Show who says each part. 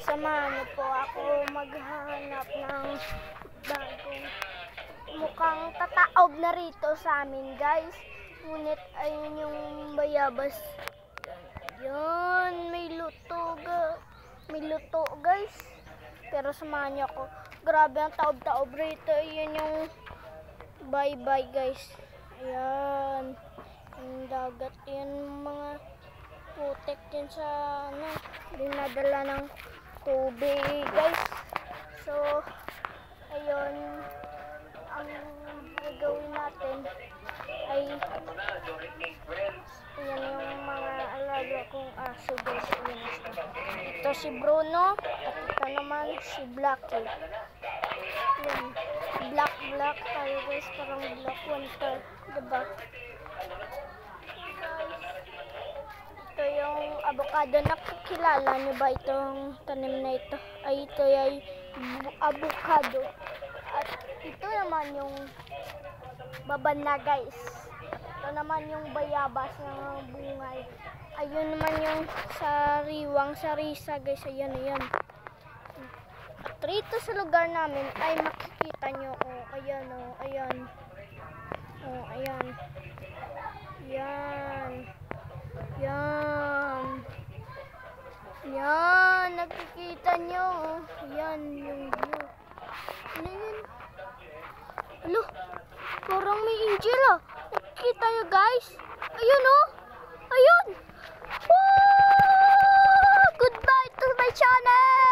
Speaker 1: Samahan niyo po ako maghahanap ng bagong mukhang tataob na rito sa amin, guys. Ngunit ayun yung bayabas. Yan, may luto guys. Pero samahan niyo ako. Grabe ang taob-taob rito. Yan yung bye-bye, guys. Ayan. Yung dagat. Yan mga putek din sa dinadala ng tubig, guys. So, ayun. Ang gagawin natin ay yan yung mga alaga kong aso, guys. Ito si Bruno at ito naman si Blacky. Yan. Black tayo, guys. Parang Black Winter, diba? Ito yung avocado. Nakikilala nyo ba itong tanim na ito? Ay, ito ay avocado. At ito naman yung babana, guys. Ito naman yung bayabas ng bungay. Ayun naman yung sariwang sarisa, guys. Ayan. At rito sa lugar namin ay makikita nyo. Ayan. Yan, nakikita nyo. Yan yung view. Ano yun? Alo, parang may angel ah. Nakikita nyo, guys. Ayun oh. Ayun. Woo! Goodbye to my channel.